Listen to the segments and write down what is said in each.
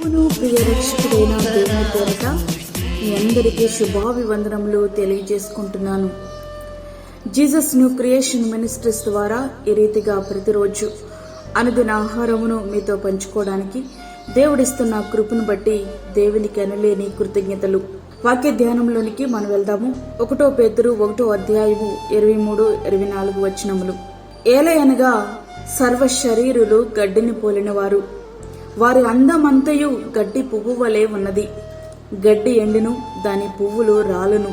ప్రభువును ప్రియ రక్షకుడైన దేవుని పేరట మీ అందరికీ శుభాభివందనములు తెలియజేసుకుంటున్నాను. జీసస్ న్యూ క్రియేషన్ మినిస్ట్రీస్ ద్వారా ఈ రీతిగా ప్రతిరోజు అనుదిన ఆహారమును మీతో పంచుకోవడానికి దేవుడిస్తున్న కృపను బట్టి దేవునికి అనలేని కృతజ్ఞతలు. వాక్య ధ్యానంలోనికి మనం వెళ్దాము. 1 పేతురు 1వ అధ్యాయము 23-24 వచనములు. ఏలయనగా సర్వ శరీరులు గడ్డిని పోలినవారు, వారి అందమంతయు గడ్డి పువ్వు వలె ఉన్నది. గడ్డి ఎండును, దాని పువ్వులు రాలును,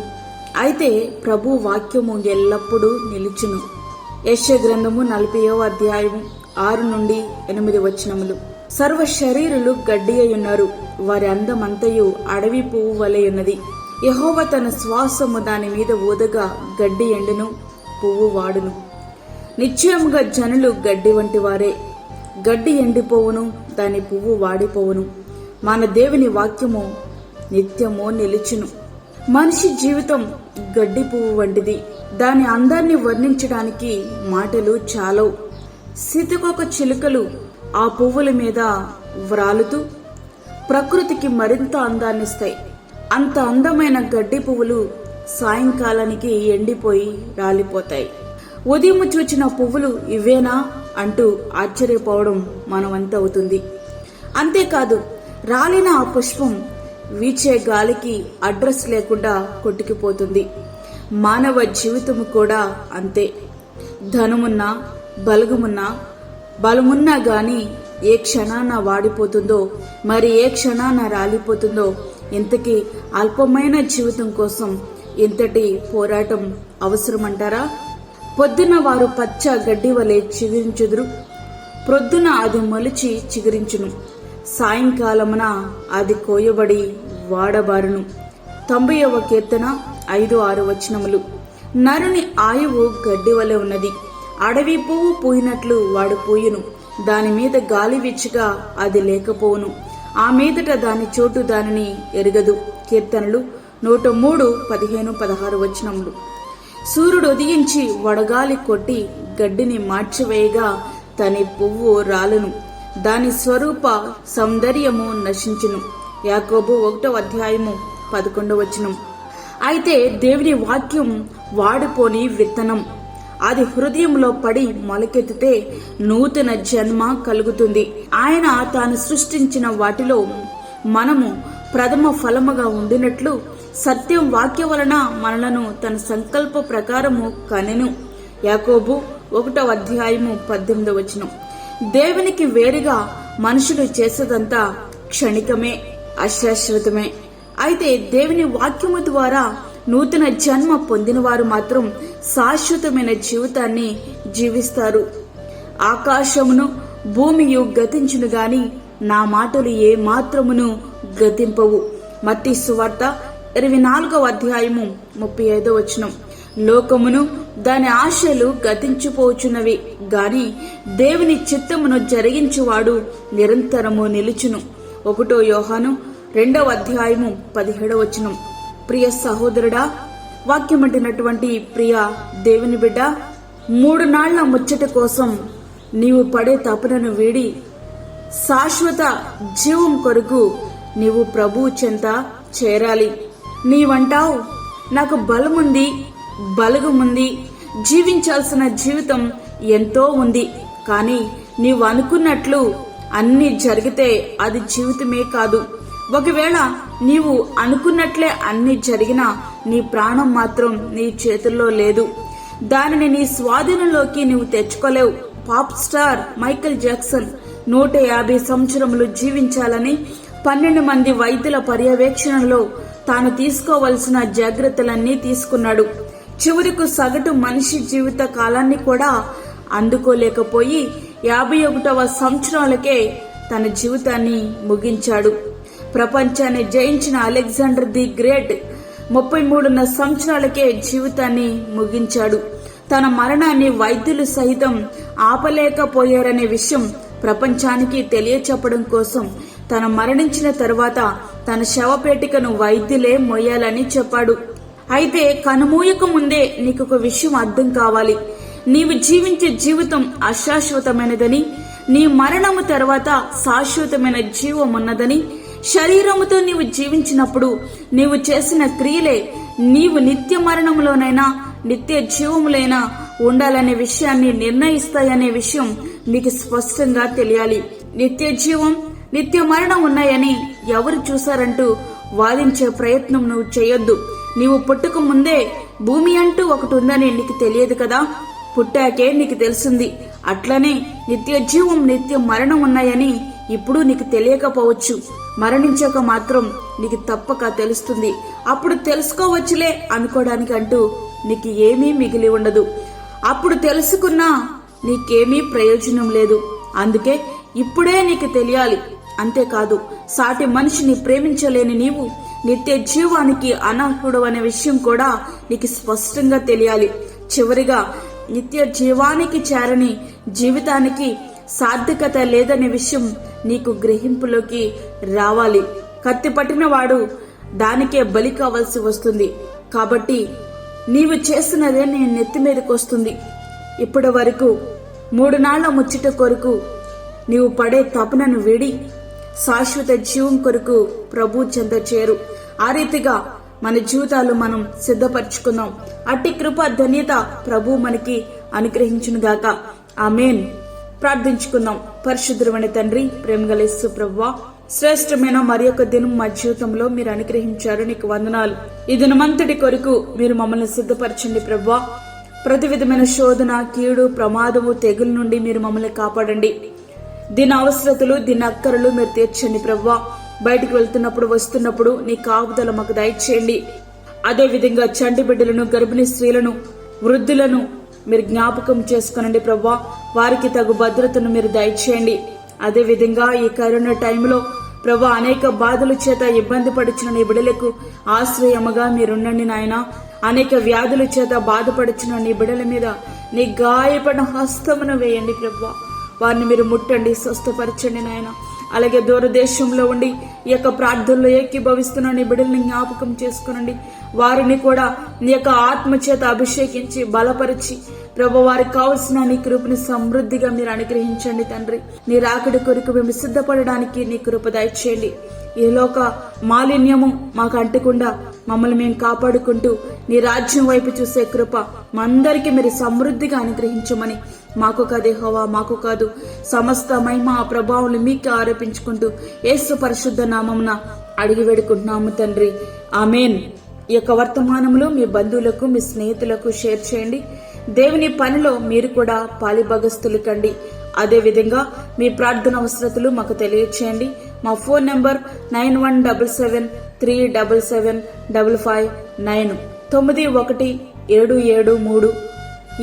అయితే ప్రభు వాక్యము ఎల్లప్పుడూ నిలుచును. యెషయా గ్రంథము 40వ అధ్యాయము 6-8 వచనములు. సర్వ శరీరులు గడ్డి అయ్యున్నారు, వారి అందమంతయు అడవి పువ్వు వలె ఉన్నది. యెహోవా తన శ్వాసము దాని మీద ఊదగా గడ్డి ఎండును, పువ్వు వాడును. నిశ్చయముగా జనులు గడ్డి వంటి వారే, గడ్డి ఎండిపోవును, దాని పువ్వు వాడిపోవును. మన దేవుని వాక్యము నిత్యము నిలుచును. మనిషి జీవితం గడ్డి పువ్వు వంటిది. దాని అందాన్ని వర్ణించడానికి మాటలు చాలవు. సీతకొక చిలుకలు ఆ పువ్వుల మీద వ్రాలుతూ ప్రకృతికి మరింత అందాన్నిస్తాయి. అంత అందమైన గడ్డి పువ్వులు సాయంకాలానికి ఎండిపోయి రాలిపోతాయి. ఉదయం చూచిన పువ్వులు ఇవేనా అంటూ ఆశ్చర్యపోవడం మనమంత అవుతుంది. అంతేకాదు, రాలిన ఆ పుష్పం వీచే గాలికి అడ్రస్ లేకుండా కొట్టుకుపోతుంది. మానవ జీవితము కూడా అంతే. ధనమున్నా, బలమున్నా గాని ఏ క్షణాన వాడిపోతుందో, మరి ఏ క్షణాన రాలిపోతుందో. ఇంతకీ అల్పమైన జీవితం కోసం ఇంతటి పోరాటం అవసరమంటారా? పొద్దున వారు పచ్చ గడ్డి వలె చిగురించుదురు, ప్రొద్దున అది మొలిచి చిగురించును, సాయంకాలమున అది కోయబడి వాడబారును. 90వ కీర్తన 5-6 వచనములు. నరుని ఆయువు గడ్డి వలె ఉన్నది, అడవి పువ్వు పూయినట్లు వాడు పూయును. దాని మీద గాలి విచ్చగా అది లేకపోవును, ఆ మీదట దాని చోటు దానిని ఎరుగదు. కీర్తనలు 103:15-16 వచనములు. సూర్యుడు ఉదయించి వడగాలి కొట్టి గడ్డిని మార్చివేయగా దాని పువ్వు రాలును, దాని స్వరూప సౌందర్యము నశించును. యాకోబు 1వ అధ్యాయము 11 వచనం. అయితే దేవుని వాక్యం వాడిపోని విత్తనం. అది హృదయంలో పడి మొలకెత్తితే నూతన జన్మ కలుగుతుంది. ఆయన తాను సృష్టించిన వాటిలో మనము ప్రథమ ఫలముగా ఉండినట్లు సత్యం వాక్య వలన మనలను తన సంకల్ప ప్రకారము కనెను. యాకోబు 1వ అధ్యాయము 18 వచనం. దేవునికి వేరుగా మనుషులు చేసేదంతా క్షణికమే, అశాశ్వతమే. అయితే దేవుని వాక్యము ద్వారా నూతన జన్మ పొందిన వారు మాత్రం శాశ్వతమైన జీవితాన్ని జీవిస్తారు. ఆకాశమును భూమియు గతించును గాని నా మాటలు ఏ మాత్రమును గతింపవు. మత్తయి సువార్త 24వ అధ్యాయము 35 వచనం. లోకమును దాని ఆశలు గతించిపోచున్నవి గాని దేవుని చిత్తమును జరిగించువాడు నిరంతరము నిలుచును. 1 యోహాను 2వ అధ్యాయము 17 వచనం. ప్రియ సహోదరుడా, వాక్యమంటినటువంటి ప్రియ దేవుని బిడ్డ, 3 నాళ్ల ముచ్చట కోసం నీవు పడే తపనను వీడి శాశ్వత జీవం కొరకు నీవు ప్రభువు చెంత చేరాలి. నీవంటావు, నాకు బలగముంది, జీవించాల్సిన జీవితం ఎంతో ఉంది. కానీ నీవు అనుకున్నట్లు అన్ని జరిగితే అది జీవితమే కాదు. ఒకవేళ నీవు అనుకున్నట్లే అన్ని జరిగినా నీ ప్రాణం మాత్రం నీ చేతుల్లో లేదు. దానిని నీ స్వాధీనంలోకి నీవు తెచ్చుకోలేవు. పాప్ స్టార్ మైకేల్ జాక్సన్ 150 సంవత్సరములు జీవించాలని 12 మంది వైద్యుల పర్యవేక్షణలో తాను తీసుకోవలసిన జాగ్రత్తలన్నీ తీసుకున్నాడు. చివరకు సగటు మనిషి జీవిత కాలాన్ని కూడా అందుకోలేకపోయి 51వ సంవత్సరాలకే తన జీవితాన్ని ముగించాడు. ప్రపంచాన్ని జయించిన అలెగ్జాండర్ ది గ్రేట్ 33 సంవత్సరాలకే జీవితాన్ని ముగించాడు. తన మరణాన్ని వైద్యులు సహితం ఆపలేకపోయారనే విషయం ప్రపంచానికి తెలియచెప్పడం కోసం తను మరణించిన తరువాత తన శవపేటికను వైద్యులే మోయాలని చెప్పాడు. అయితే కనుమూయక ముందే నీకొక విషయం అర్థం కావాలి. నీవు జీవించే జీవితం అశాశ్వతమైనదని, నీ మరణము తర్వాత శాశ్వతమైన జీవం ఉన్నదని, శరీరముతో నీవు జీవించినప్పుడు నీవు చేసిన క్రియలే నీవు నిత్య మరణములోనైనా నిత్య జీవములైనా ఉండాలనే విషయాన్ని నిర్ణయిస్తాయనే విషయం మీకు స్పష్టంగా తెలియాలి. నిత్య జీవం, నిత్య మరణం ఉన్నాయని ఎవరు చూశారంటూ వాదించే ప్రయత్నం నువ్వు చేయొద్దు. నీవు పుట్టక ముందే భూమి అంటూ ఒకటి ఉందని నీకు తెలియదు కదా, పుట్టాకే నీకు తెలిసింది. అట్లనే నిత్య జీవం, నిత్య మరణం ఉన్నాయని ఇప్పుడు నీకు తెలియకపోవచ్చు. మరణించాక మాత్రం నీకు తప్పక తెలుస్తుంది. అప్పుడు తెలుసుకోవచ్చులే అనుకోవడానికి అంటూ నీకు ఏమీ మిగిలి ఉండదు. అప్పుడు తెలుసుకున్నా నీకేమీ ప్రయోజనం లేదు. అందుకే ఇప్పుడే నీకు తెలియాలి. అంతేకాదు, సాటి మనిషిని ప్రేమించలేని నీవు నిత్య జీవానికి అనర్హుడు అనే విషయం కూడా నీకు స్పష్టంగా తెలియాలి. చివరిగా, నిత్య జీవానికి చేరని జీవితానికి సార్థకత లేదనే విషయం నీకు గ్రహింపులోకి రావాలి. కత్తి పట్టిన వాడు దానికే బలి కావాల్సి వస్తుంది. కాబట్టి నీవు చేసినదే నీ నెత్తి మీదకి వస్తుంది. ఇప్పటి వరకు 3 నాళ్ల ముచ్చట కొరకు నీవు పడే తపనను వీడి శాశ్వత జీవం కొరకు ప్రభు చెంత చేరు. ఆ రీతిగా మన జీవితాలు మనం సిద్ధపరచుకుందాం. అట్టి కృప ధన్యత ప్రభు మనకి అనుగ్రహించునుగాక. ఆమేన్. ప్రార్థించుకుందాం. పరిశుద్ధమైన తండ్రి, ప్రేమగల యేసు ప్రభువా, శ్రేష్టమైన మరి యొక్క దినం మా జీవితంలో మీరు అనుగ్రహించారు. నీకు వందనాలు. ఈ దినమంతటి కొరకు మీరు మమ్మల్ని సిద్ధపరచండి ప్రభువా. ప్రతి విధమైన శోధన, కీడు, ప్రమాదము, తెగుల నుండి మీరు మమ్మల్ని కాపాడండి. దీని అవసరతలు, దీని అక్కరలు మీరు తీర్చండి ప్రభువా. బయటికి వెళ్తున్నప్పుడు, వస్తున్నప్పుడు నీ కాపుదల మాకు దయచేయండి. అదే విధంగా చంటి బిడ్డలను, గర్భిణీ స్త్రీలను, వృద్ధులను మీరు జ్ఞాపకం చేసుకునండి ప్రభువా. వారికి తగు భద్రతను మీరు దయచేయండి. అదే విధంగా ఈ కరోనా టైంలో ప్రభు అనేక బాధల చేత ఇబ్బంది పడుచున్న నీ బిడ్డలకు ఆశ్రయముగా మీరుండండి నాయన. అనేక వ్యాధుల చేత బాధపడుచున్న నీ బిడ్డల మీద నీ గాయపడిన హస్తమును వేయండి ప్రభువా. వారిని మీరు ముట్టండి, స్వస్థపరచండి నాయన. అలాగే దూరదేశంలో ఉండి ఈ యొక్క ప్రార్థనలో ఏకీభవిస్తున్న నీ బిడ్డల్ని జ్ఞాపకం చేసుకునండి. వారిని కూడా నీ యొక్క ఆత్మ చేత అభిషేకించి బలపరిచి ప్రభు వారికి కావలసిన నీ కృపని సమృద్ధిగా మీరు అనుగ్రహించండి తండ్రి. నీ రాకడి కొరకు మేము సిద్ధపడడానికి నీ కృప దయచేయండి. ఈ లోక మాలిన్యము మాకు అంటకుండా మమ్మల్ని మేము కాపాడుకుంటూ నీ రాజ్యం వైపు చూసే కృప మా అందరికీ మీరు సమృద్ధిగా అనుగ్రహించమని, మాకు కాదు యెహోవా, మాకు కాదు, సమస్త మహిమ ప్రభావం మీకు ఆరోపించుకుంటూ యేసు పరిశుద్ధ నామమున అడిగి వేడుకుంటున్నాము తండ్రి. ఆమేన్. ఈ యొక్క వర్తమానంలో మీ బంధువులకు, మీ స్నేహితులకు షేర్ చేయండి. దేవుని పనిలో మీరు కూడా పాలిభాగస్తులు కండి. అదే విధంగా మీ ప్రార్థన అవసరతలు మాకు తెలియచేయండి. మా ఫోన్ నంబర్ 9177377559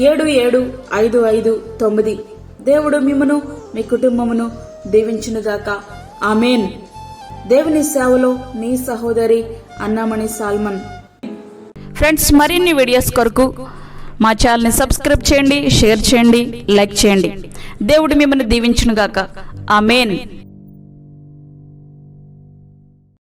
9177375559. దేవుడు మిమ్మును మీ కుటుంబమును దీవించునుగాక. ఆమేన్. దేవుని సేవలో మీ సహోదరి అన్నామణి సాల్మన్. ఫ్రెండ్స్, మరిన్ని వీడియోస్ కొరకు మా ఛానల్ని సబ్స్క్రైబ్ చేయండి, షేర్ చేయండి, లైక్ చేయండి. దేవుడు మిమ్మల్ని దీవించునుగాక. ఆమేన్.